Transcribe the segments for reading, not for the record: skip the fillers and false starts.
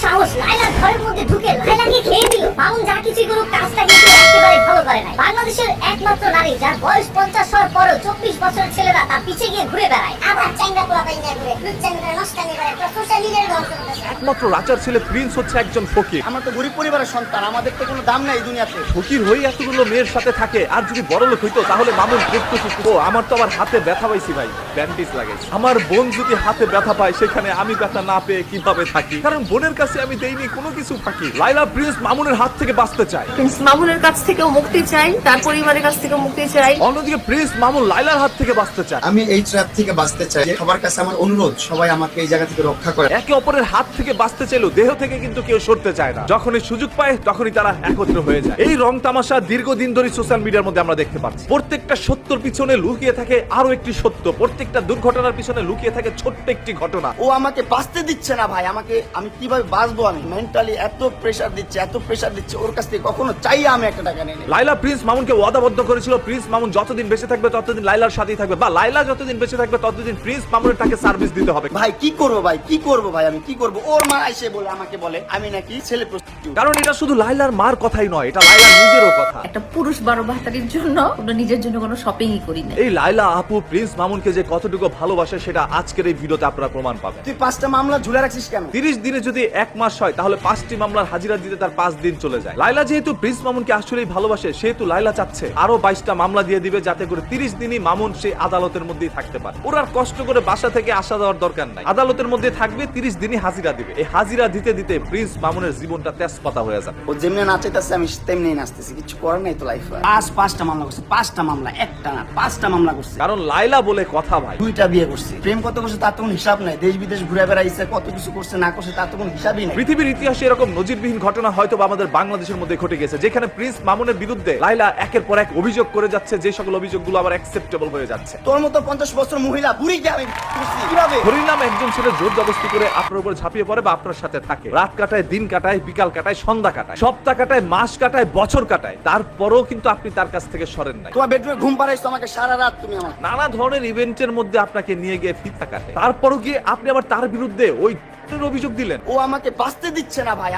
সাহস লায়লার ঘরের মধ্যে ঢুকে লায়লাকে খেয়ে দিল। মামুন যা কিছু করুক কাজটা কিন্তু একেবারে ভালো করে নাই। বাংলাদেশের একমাত্র নারী যার বয়স 50 হওয়ার পরও 24 বছরের ছেলেরা তার পিছে গিয়ে ঘুরে বেড়ায়, আবার চাঙ্গা পোলা পাইঙ্গা ঘুরে লুচ্চাঙ্গা নষ্টাঙ্গা করে সোশ্যাল মিডিয়ার ধ্বংস করতেছে। একমাত্র রাজার ছেলে প্রিন্স হচ্ছে একজন ফকির। আমরা তো গরিব পরিবারের সন্তান, আমাদের তো কোনো দাম নাই এই দুনিয়াতে। ফকির হয়ে এতগুলো মেয়ের সাথে থাকে, আর যদি বড়লোক হইতো তাহলে মামুন দেখতো শুধু। আমার তো আমার হাতে ব্যথা পাইছি ভাই, ব্যান্ডেজ লাগে। আমার বোন যদি হাতে ব্যথা পায় সেখানে আমি ব্যথা না পেয়ে কিভাবে থাকি? কারণ বোনের কাছে আমি দেইনি কোনো কিছু ফাঁকি। লায়লা প্রিন্স মামুনের হাত থেকে বাঁচতে চায়, প্রিন্স মামুনের কাছ থেকেও মুক্তি চাই, তার পরিবারের কাছ থেকেও মুক্তি চাই। অন্যদিকে প্রিন্স মামুন লায়লার হাত থেকে বাঁচতে চায়। আমি এই ট্র্যাপ থেকে বাঁচতে চাই। সবার কাছে আমার অনুরোধ, সবাই আমাকে এই জায়গা থেকে রক্ষা করে। একে অপরের হাত থেকে বাঁচতে চাইলেও দেহ থেকে কিন্তু কেউ সরতে চায় না। যখনই সুযোগ পায় তখনই তারা একত্র হয়ে যায়। এই রং তামাশা দীর্ঘদিন ধরে সোশ্যাল মিডিয়ার মধ্যে আমরা দেখতে পাচ্ছি। প্রত্যেকটা সত্যর পিছনে লুকিয়ে থাকে আরো একটি সত্য, প্রত্যেকটা দুর্ঘটনার পিছনে লুকিয়ে থাকে ছোট্ট একটি ঘটনা। ও আমাকে বাঁচতে দিচ্ছে না ভাই, আমি কিভাবে বাঁচবো? আমি মেন্টালি এত প্রেসার দিচ্ছে ওর কাছ থেকে কখনো চাই আমি একটা টাকা নেই। লায়লা প্রিন্স মামুনকে ওয়াদাবদ্ধ করেছিল প্রিন্স মামুন যতদিন বেঁচে থাকবে ততদিন লায়লার সাথেই থাকবে, বা লায়লা যতদিন বেঁচে থাকবে ততদিন প্রিন্স মামুনের তাকে সার্ভিস দিতে হবে। ভাই কি করবো ভাই আমি কি করবো? ওর মা এসে আমাকে বলে আমি নাকি ছেলে প্রস্টিটিউট। কারণ এটা শুধু লায়লার মার কথাই নয়, এটা লায়লার নিজেরও কথা। একটা পুরুষ 12-12 জন্য কোনো নিজের জন্য কোনো শপিংই করি না। এই লায়লা আপু প্রিন্স মামুনকে যে কতটুকু ভালোবাসে সেটা আজকের এই ভিডিওতে আপনারা প্রমাণ পাবেন। তুই 5টা মামলা ঝুলে রাখছিস কেন? 30 দিনে যদি 1 মাস হয় তাহলে 5টি মামলার হাজিরা দিতে তার 5 দিন চলে যায়। লায়লা যেহেতু প্রিন্স মামুনকে আসলেই ভালোবাসে সেহেতু লায়লা চাচ্ছে আরো 22টা মামলা দিয়ে দিবে, যাতে করে 30 দিনই মামুন সেই আদালতের মধ্যেই থাকতে পারে। ওর আর কষ্ট করে বাসা থেকে আসা যাওয়ার দরকার নাই, আদালতের মধ্যে থাকবে, 30 দিনই হাজিরা দিবে। এই হাজিরা দিতে দিতে প্রিন্স মামুনের জীবনটা তেজপাতা হয়ে যাবে। ও যেমনি নাচাইতেছে আমি তেমনি নাচতেছি, কিছু করার নাই তো লাইফে। 5টা মামলা করছে, 5টা মামলা, একটা না 5টা মামলা করছে। কারণ লায়লা বলে কথা ভাই, 2টা বিয়ে করছে। প্রেম কত করছে তার তো কোনো হিসাব নাই। দেশ বিদেশ ঘুরে বেড়াইছে, কত কিছু করছে না করছে তার তো কোনো হিসাবই নাই। পৃথিবীর ইতিহাসে এরকম নজিরবিহীন ঘটনা হয়তো আমাদের বাংলাদেশের মধ্যে ঘটে গেছে, যেখানে প্রিন্স মামুনের বিরুদ্ধে লায়লা একের পর এক অভিযোগ করে যাচ্ছে, যে সকল অভিযোগগুলো আবার অ্যাকসেপ্টেবল হয়ে যাচ্ছে। তোর মতো 50 বছর মহিলা বুড়িকে আমি করছি কিভাবে? ধরে নাম একজন ছেলে জোর জবরদস্তি করে আপনার উপর ঝাঁপিয়ে পড়ে বা আপনার সাথে থাকে, রাত কাটায়, দিন কাটায়, বিকাল কাটায়, সন্ধ্যা কাটায়, সপ্তাহ কাটায়, মাস কাটায়, বছর কাটায়, তারপরও কিন্তু আপনি তার কাছ থেকে সরেন নাই। তোমার বেডরুমে ঘুম পাড়াইছো আমাকে সারা রাত, তুমি আমার নানা ধরনের ইভেন্টের মধ্যে আপনাকে নিয়ে গিয়ে ফিতা কাটে, তারপরও গিয়ে আপনি আবার তার বিরুদ্ধে ওই অভিযোগ দিলেন। ও আমাকে বাঁচতে দিচ্ছে না ভাই,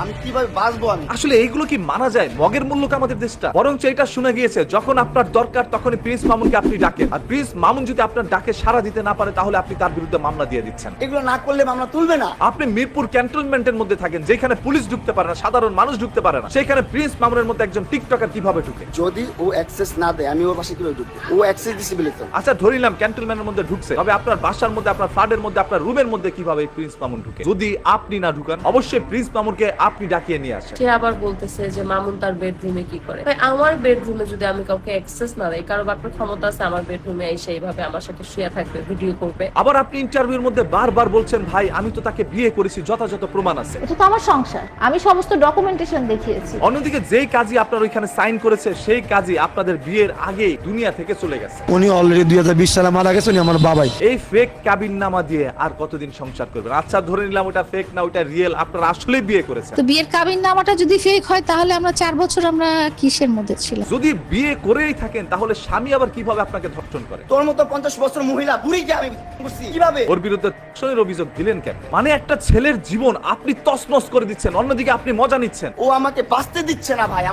আমি কিভাবে বাঁচবো? আমি আসলে এইগুলো কি মানা যায়? মগের মূল্য আমাদের দেশটা। বরং এটা শুনে গিয়েছে যখন আপনার দরকার তখনই প্রিন্স মামুনকে আপনি ডাকেন, আর প্রিন্স মামুন যদি আপনার ডাকে সাড়া দিতে না পারে তাহলে আপনি তার বিরুদ্ধে মামলা দিয়ে দিচ্ছেন। এগুলো না করলে মামলা তুলবে না। আপনি মিরপুর ক্যান্টনমেন্টের মধ্যে থাকেন, যেখানে পুলিশ ঢুকতে পারে না, সাধারণ মানুষ ঢুকতে পারে না, সেখানে প্রিন্স মামুনের মধ্যে একজন টিকটকার কিভাবে ঢুকে? যদি ও অ্যাক্সেস না দেয় আমি ওর পাশে কিভাবে ঢুকবো? ও অ্যাক্সেস দিসিবল তো। আচ্ছা ধরিলাম ক্যান্টনমেন্টের মধ্যে ঢুকছে, তবে আপনার বাসার মধ্যে, আপনার ফ্ল্যাটের মধ্যে, আপনার রুমের মধ্যে কিভাবে প্রিন্স মামুন ঢুকে? যদি আপনি না ঢুকান অবশ্যই প্রিন্স মামুনকে আপনি ডাকিয়ে নিয়ে আসেন। সে আবার বলতেছে যে মামুন তার বেডরুমে কি করে। ভাই আমার বেডরুমে যদি আমি কাউকে অ্যাক্সেস না দেই, কারো বাপের ক্ষমতা আছে আমার বেডরুমে এসে এইভাবে আমার সাথে শুয়ে থাকবে, ভিডিও করবে। আবার আপনি ইন্টারভিউর মধ্যে বারবার বলছেন ভাই আমি তো তাকে বিয়ে করেছি, যথাযথ প্রমাণ আছে। এটা তো আমার সংসার, আমি সমস্ত ডকুমেন্টেশন দেখিয়েছি। অন্যদিকে যেই কাজী আপনার ওইখানে সাইন করেছে সেই কাজী আপনাদের বিয়ের আগেই দুনিয়া থেকে চলে গেছে। উনি অলরেডি 2020 সালে মারা গেছেন, উনি আমার বাবাই। এই ফেক কাবিননামা দিয়ে আর কতদিন সংসার করবেন? আচ্ছা ধরে নিলাম ওটা ফেক না, ওটা রিয়েল, আপনারা আসলে বিয়ে করেছেন। তো বিয়ের কাবিননামাটা যদি ফেক হয় তাহলে আমরা 4 বছর আমরা কিসের মধ্যে ছিলাম? যদি বিয়ে করেই থাকেন তাহলে স্বামী আবার কিভাবে আপনাকে ধর্ষণ করে? তোর মতো 50 বছর মহিলা বুড়িকে আমি করছি কিভাবে? ওর বিরুদ্ধে ধর্ষণের অভিযোগ দিলেন কেন? মানে একটা ছেলের জীবন আপনি তছনছ করে দিচ্ছেন, অন্যদিকে আপনি মজা নিচ্ছেন। ও আমাকে বাঁচতে দিচ্ছে না ভাই,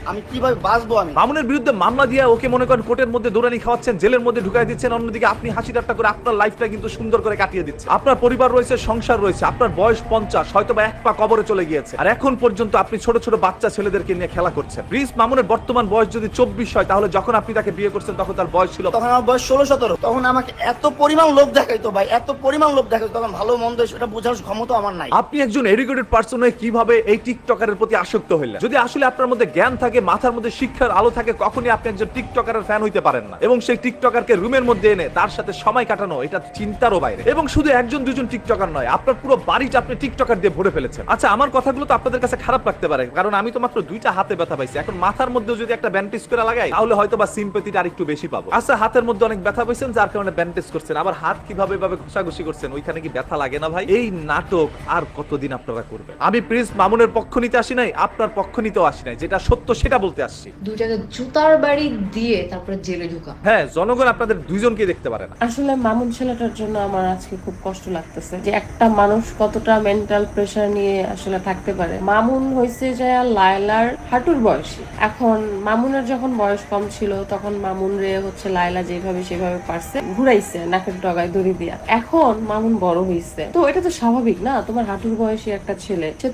আমি কিভাবে বাঁচবো? আমি মামুনের বিরুদ্ধে মামলা দিয়ে ওকে মনে করেন কোর্টের মধ্যে দৌড়ানি খাওয়াচ্ছেন, জেলের মধ্যে ঢুকাই দিচ্ছেন, অন্যদিকে আপনি হাসি ঠাট্টা করে আপনার লাইফটা কিন্তু সুন্দর করে কাটিয়ে দিচ্ছেন। আপনার পরিবার রয়েছে, সংসার রয়েছে, আপনার বয়স 50, হয়তো বা এক পা কবরে চলে গিয়েছে, আর এখন পর্যন্ত আপনি ছোট ছোট বাচ্চা ছেলেদেরকে নিয়ে খেলা করছেন। প্রিন্স মামুনের বর্তমান বয়স যদি 24 হয় তাহলে যখন আপনি তাকে বিয়ে করছেন তখন তার বয়স ছিল, তখন আমার বয়স 16-17। তখন আমাকে এত পরিমাণ লোভ দেখাইতো ভাই, এত পরিমাণ লোভ দেখাইতো, তখন ভালো মন্দ সেটা বোঝার ক্ষমতা আমার নাই। আপনি একজন এডুকেটেড পারসন হয়ে কিভাবে এই টিকটকারের প্রতি আসক্ত হইলেন? যদি আসলে আপনার মধ্যে জ্ঞান থাকে, মাথার মধ্যে শিক্ষার আলো থাকে, কখনই আপনি একজন টিকটকারের ফ্যান হইতে পারেন না। এবং সেই টিকটকারকে রুমের মধ্যে এনে তার সাথে সময় কাটানো এটা চিন্তারও বাইরে। এবং শুধু একজন দুজন টিকটকার নয়, আপনার পুরো বাড়িটা আপনি টিকটকার দিয়ে ভরে ফেলেছেন। আচ্ছা আমার কথাগুলো তো আপনাদের কাছে খারাপ লাগতে পারে, কারণ আমি তো মাত্র 2টা হাতে ব্যথা পাইছি। এখন মাথার মধ্যে যদি একটা ব্যান্ডেজ করে লাগাই তাহলে হয়তো বা সিম্পেথিটা আরেকটু বেশি পাবো। আচ্ছা হাতের মধ্যে অনেক ব্যথা পাইছেন যার কারণে ব্যান্ডেজ করছেন, আবার হাত কিভাবে ভাবে ঘষাঘষি করছেন, ওইখানে এখানে কি ব্যথা লাগে না ভাই? এই নাটক আর কতদিন আপনারা করবেন? আমি প্রিন্স মামুনের পক্ষ নিতে আসি নাই, আপনার পক্ষ নিতেও আসি নাই, যেটা সত্য সেটা বলতে আসছি। দুইটাকে জুতার বাড়ি দিয়ে তারপরে জেলে ঢুকা। হ্যাঁ, জনগণ আপনাদের দুইজনকে দেখতে পারে না। আসলে মামুন ছেলেটার জন্য আমার আজকে খুব কষ্ট লাগতেছে যে একটা মানুষ কতটা মেন্টাল প্রেসার নিয়ে আসলে থাকতে পারে। মামুন হয়েছে যে লায়লার হাঁটুর বয়সী। এখন মামুনের যখন বয়স কম ছিল তখন মামুন রে হচ্ছে লায়লা যেভাবে সেভাবে পারছে ঘুরাইছে নাকের ডগায় দড়ি দিয়া। এখন মামুন বড় হয়েছে, তো এটা তো স্বাভাবিক না? তোমার হাঁটুর বয়সী একটা ছেলে, সে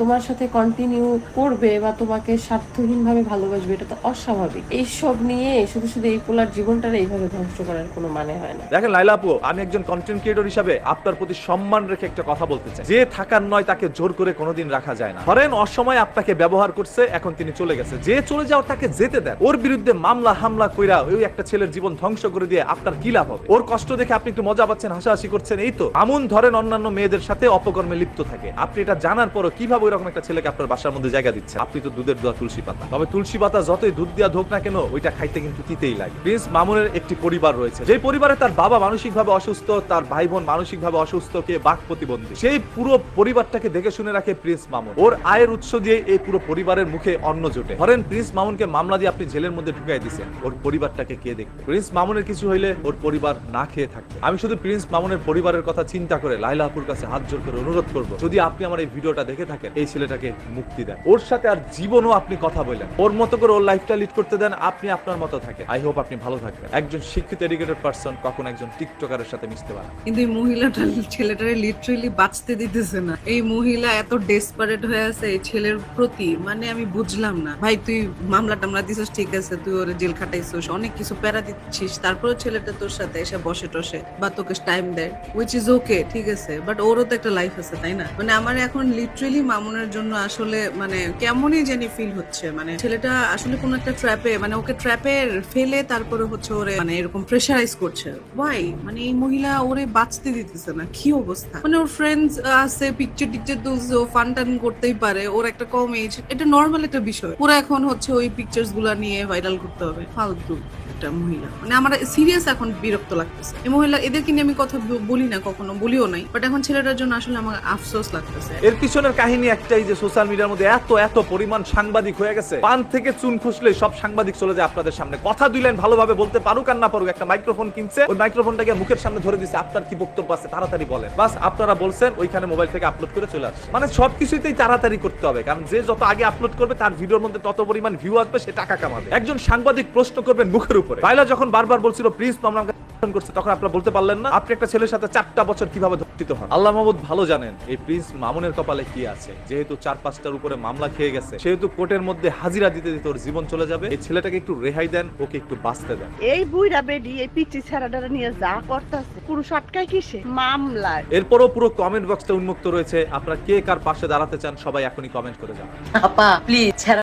তোমার সাথে কন্টিনিউ করবে বা তোমাকে স্বার্থহীন ভাবে ভালোবাসবে, এটা তো অস্বাভাবিক। এইসব নিয়ে শুধু শুধু এই পোলার জীবনটা এইভাবে ধ্বংস করার কোনো মানে হয় না। দেখেন লাইলা আপু, আমি একজন কন্টেন্ট ক্রিয়েটর হিসাবে আপনার প্রতি সম্মান রেখে একটা কথা বলতে চাই। যে থাকার নয় তাকে জোর করে কোনোদিন রাখা যায় না। ধরেন অসময়ে আপনাকে ব্যবহার করছে, এখন তিনি চলে গেছে, যে চলে যাও তাকে যেতে দেন। ওর বিরুদ্ধে মামলা হামলা কইরা ওই একটা ছেলের জীবন ধ্বংস করে দিয়ে আপনার কি লাভ হবে? ওর কষ্ট দেখে আপনি একটু মজা পাচ্ছেন, হাসাহাসি করছেন, এই তো। মামুন ধরেন অন্যান্য মেয়েদের সাথে অপকর্মে লিপ্ত থাকে, আপনি এটা জানার পরও কিভাবে ওইরকম একটা ছেলেকে আপনার বাসার মধ্যে জায়গা দিচ্ছে? আপনি তো দুধের দোয়া তুলসী পাতা। তবে তুলসী পাতা যতই দুধ দিয়া ধোক না কেন, ওইটা খাইতে কিন্তু তিতেই লাগে। প্রিন্স মামুনের একটি পরিবার রয়েছে, যে পরিবারে তার বাবা মানসিকভাবে অসুস্থ, তার ভাই বোন মানসিকভাবে অসুস্থ, কে বাক প্রতিবন্ধী। সেই পুরো পরিবারটাকে দেখে শুনে রাখে প্রিন্স মামুন। ওর আয়ের উৎস দিয়ে এই পুরো পরিবারের মুখে অন্ন জোটে। ধরেন প্রিন্স মামুনকে মামলা দিয়ে আপনি জেলের মধ্যে ঢুকাই দিয়েছেন, ওর পরিবারটাকে কে দেখবে? প্রিন্স মামুনের কিছু হইলে ওর পরিবার না খেয়ে থাকবে। আমি শুধু প্রিন্স মামুনের পরিবারের কথা চিন্তা করে লাইলা আপুর কাছে হাত জোর করে অনুরোধ করবো, যদি আপনি আমার এই ভিডিওটা দেখে থাকেন, এই ছেলেটাকে মুক্তি দেন। ওর সাথে আর জীবনও আপনি কথা বললেন, ওর মতো করে ওর লাইফটা লিড করতে দেন, আপনি আপনার মতো থাকেন। আই হোপ আপনি ভালো থাকবেন। একজন শিক্ষিত এডুকেটেড পারসন কখন একজন টিকটকারের সাথে মিশতে পারে? কিন্তু এই মহিলাটা ছেলেটারে লিটারালি বাঁচতে দিতেছে না। এই মহিলা এত ডেসপারেট হয়ে আছে এই ছেলের প্রতি, মানে আমি বুঝলাম না। ভাই তুই মামলা টামলা দিছিস, ঠিক আছে, তুই ওরে জেল খাটাইছিস, অনেক কিছু প্যারা দিচ্ছিস, তারপরে ছেলেটা তোর সাথে এসে বসে টসে বা তোকে টাইম দেয়, হুইচ ইজ ওকে, ঠিক আছে, বাট ওরও তো একটা লাইফ আছে, তাই না? মানে আমার এখন লিটারালি মামুনের জন্য আসলে মানে কেমনই জানি ফিল হচ্ছে। মানে ছেলেটা আসলে কোন একটা ট্র্যাপে, মানে ওকে ট্র্যাপে ফেলে তারপরে হচ্ছে ওরে মানে এরকম প্রেশারাইজ করছে। ওয়াই? মানে এই মহিলা ওরে বাঁচতে দিতেছে না, কি অবস্থা? মানে ওর ফ্রেন্ডস আছে, পিকচার টিকচার তুলছে, ও ফান টান করতেই পারে, ওর একটা কম এজ, এটা নর্মাল একটা বিষয়। ওরা এখন হচ্ছে ওই পিকচার্স গুলা নিয়ে ভাইরাল করতে হবে, ফালতু একটা মহিলা। মানে আমার সিরিয়াস এখন বিরক্ত লাগতেছে এই মহিলা। এদেরকে নিয়ে আমি কথা বলি না, কখনো বলিও নাই, বাট এখন ছেলেটার জন্য আসলে আমার আফসোস লাগতেছে। এর পিছনের কাহিনী একটাই, যে সোশ্যাল মিডিয়ার মধ্যে এত পরিমাণ সাংবাদিক হয়ে গেছে, পান থেকে চুন খুসলে সব সাংবাদিক চলে যায় আপনাদের সামনে। কথা দুই লাইন ভালোভাবে বলতে পারুক আর না পারুক, একটা মাইক্রোফোন কিনছে, ওই মাইক্রোফোনটাকে মুখের সামনে ধরে দিচ্ছে, আপনার কি বক্তব্য আছে তাড়াতাড়ি বলেন। বাস আপনারা বলছেন, ওইখানে মোবাইল থেকে আপলোড করে চলে আসছে। মানে সবকিছুতেই তাড়াতাড়ি করতে হবে, কারণ যে যত আগে আপলোড করবে তার ভিডিওর মধ্যে তত পরিমাণ ভিউ আসবে, সে টাকা কামাবে। একজন সাংবাদিক প্রশ্ন করবেন মুখের উপরে। বাইলা যখন বারবার বলছিল প্রিন্স মামুন করছে, তখন আপনারা বলতে পারলেন না আপনি একটা ছেলের সাথে 4টা বছর কিভাবে ধর্ষিত হন? আল্লাহ মাহমুদ ভালো জানেন এই প্রিন্স মামুনের কপালে কি আছে। যেহেতু 4-5টার উপরে মামলা খেয়ে গেছে, সেহেতু কোর্টের মধ্যে হাজিরা দিতে দিতে ওর জীবন চলে যাবে। এই ছেলেটাকে একটু রেহাই দেন, ওকে একটু বাঁচতে দেন। এই বুইরা বেডি এই পিচি ছেড়াডারা নিয়ে যা করতেছে, পুরুষ আটকায় কিসে? মামলায়। এরপরও পুরো কমেন্ট বক্সটা উন্মুক্ত রয়েছে, আপনারা কে কার পাশে দাঁড়াতে চান সবাই এখনই কমেন্ট করে যান। আপা প্লিজ